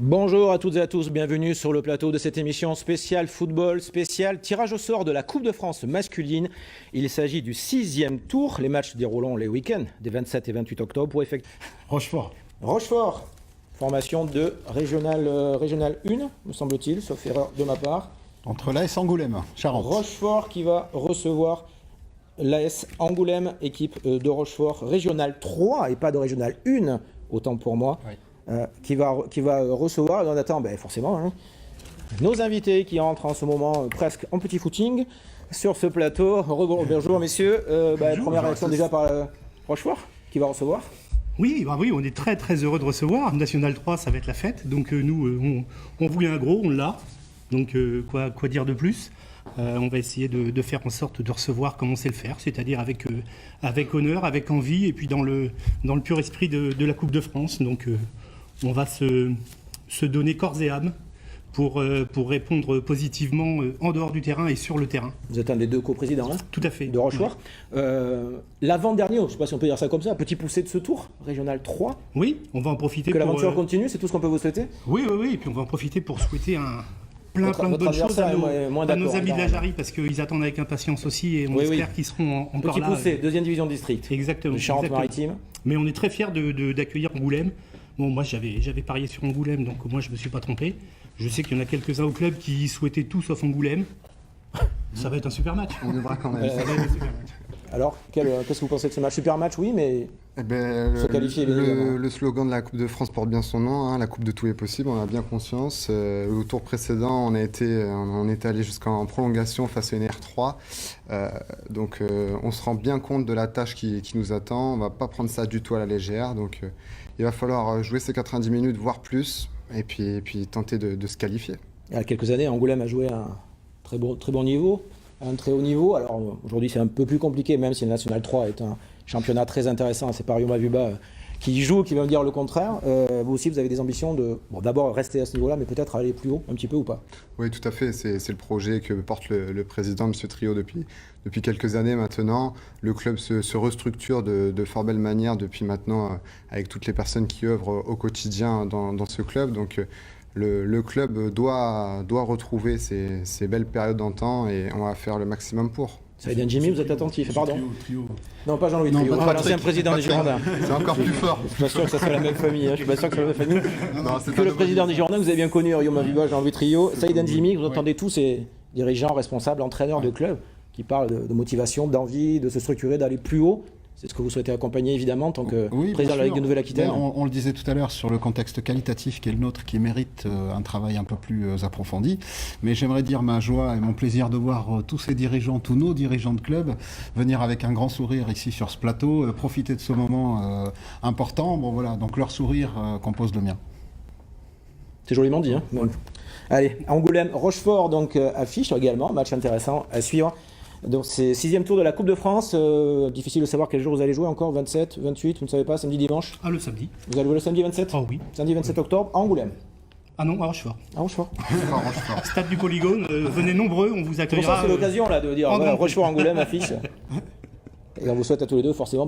Bonjour à toutes et à tous, bienvenue sur le plateau de cette émission spéciale football, spéciale tirage au sort de la Coupe de France masculine. Il s'agit du 6e tour, les matchs déroulant les week-ends des 27 et 28 octobre pour effectuer... Rochefort, formation de Régional 1, me semble-t-il, sauf erreur de ma part. Entre l'AS Angoulême, Charente. Rochefort qui va recevoir l'AS Angoulême, équipe de Rochefort, Régional 3 et pas de Régional 1, autant pour moi. Oui. Qui va recevoir, on attend forcément, nos invités qui entrent en ce moment presque en petit footing sur ce plateau. Bonjour messieurs, première réaction déjà par Rochefort qui va recevoir. Oui, on est très très heureux de recevoir. National 3, ça va être la fête, donc nous on voulait un gros, on l'a, donc quoi dire de plus. On va essayer de faire en sorte de recevoir comme on sait le faire, c'est-à-dire avec honneur, avec envie, et puis dans le pur esprit de la Coupe de France. Donc on va se donner corps et âme pour répondre positivement en dehors du terrain et sur le terrain. Vous êtes un des deux coprésidents, hein, tout à fait, de Rochefort. Ouais. L'avant-dernier, je ne sais pas si on peut dire ça comme ça, un petit poussé de ce tour, Régional 3. Oui, on va en profiter que l'aventure continue, c'est tout ce qu'on peut vous souhaiter. Oui, et puis on va en profiter pour souhaiter plein de bonnes choses à nos amis de la Jarry, parce qu'ils attendent avec impatience aussi, et on espère qu'ils seront encore là. Petit poussé, deuxième division de district. Exactement. Charente-Maritime. Mais on est très fiers d'accueillir Angoulême. Bon, moi j'avais parié sur Angoulême, donc moi je ne me suis pas trompé. Je sais qu'il y en a quelques-uns au club qui souhaitaient tout sauf Angoulême. Ça va être un super match. On devra quand même. Ça va être un super match. Alors, qu'est-ce que vous pensez de ce match? Super match, oui, mais se qualifier le slogan de la Coupe de France porte bien son nom, hein, la Coupe de tout est possible, on a bien conscience. Au tour précédent, on est allé jusqu'en prolongation face à une R3. Donc on se rend bien compte de la tâche qui nous attend, on ne va pas prendre ça du tout à la légère. Donc il va falloir jouer ces 90 minutes, voire plus, et puis tenter de se qualifier. Il y a quelques années, Angoulême a joué à un très bon niveau. Un très haut niveau. Alors aujourd'hui c'est un peu plus compliqué, même si le National 3 est un championnat très intéressant. C'est pas Rio Mavuba qui y joue, qui va me dire le contraire. Vous aussi vous avez des ambitions de d'abord rester à ce niveau-là, mais peut-être aller plus haut un petit peu ou pas? Oui, tout à fait. C'est le projet que porte le président, M. Trio, depuis quelques années maintenant. Le club se restructure de fort belle manière depuis maintenant, avec toutes les personnes qui œuvrent au quotidien dans ce club. Donc le club doit retrouver ces belles périodes d'antan, et on va faire le maximum pour. Saïd Jimmy, vous êtes attentif, pardon. Trio. Non, pas Jean-Louis Trio, pas l'ancien président des Girondins. C'est encore plus fort. Je suis pas sûr que ça soit la même famille, je suis pas sûr que ce soit la même famille. Que le président des Girondins, vous avez bien connu, Rio Mavuba, Jean-Louis Trio. Saïd Jimmy, vous entendez tous ces dirigeants, responsables, entraîneurs de clubs qui parlent de motivation, d'envie, de se structurer, d'aller plus haut. C'est ce que vous souhaitez accompagner évidemment en tant que président de la Ligue de Nouvelle-Aquitaine. On le disait tout à l'heure sur le contexte qualitatif qui est le nôtre, qui mérite un travail un peu plus approfondi. Mais j'aimerais dire ma joie et mon plaisir de voir tous ces dirigeants, tous nos dirigeants de club, venir avec un grand sourire ici sur ce plateau, profiter de ce moment important. Bon voilà, donc leur sourire compose le mien. C'est joliment dit, hein. Bon. Allez, Angoulême, Rochefort donc affiche également, match intéressant à suivre. Donc c'est 6e tour de la Coupe de France, difficile de savoir quel jour vous allez jouer encore, 27, 28, vous ne savez pas, samedi, dimanche? Ah, le samedi. Vous allez jouer le samedi 27? Ah oui. Samedi 27 octobre, à Angoulême. Ah non, à Rochefort. À Rochefort. Stade du Polygone, venez nombreux, on vous accueillera. Pour ça, c'est l'occasion là de dire voilà, Rochefort, Angoulême affiche. Et on vous souhaite à tous les deux forcément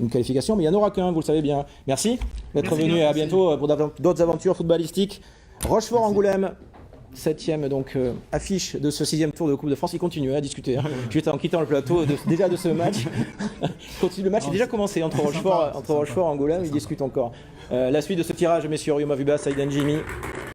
une qualification, mais il n'y en aura qu'un, vous le savez bien. Merci d'être venu et à bientôt pour d'autres aventures footballistiques. Rochefort, Angoulême. 7e donc affiche de ce 6e tour de Coupe de France. Il continue à discuter, hein, juste en quittant le plateau déjà de ce match. Le match est déjà commencé entre Rochefort et Angoulême, ils discutent encore. La suite de ce tirage, messieurs, Rio Mavuba, Saïd Jimmy,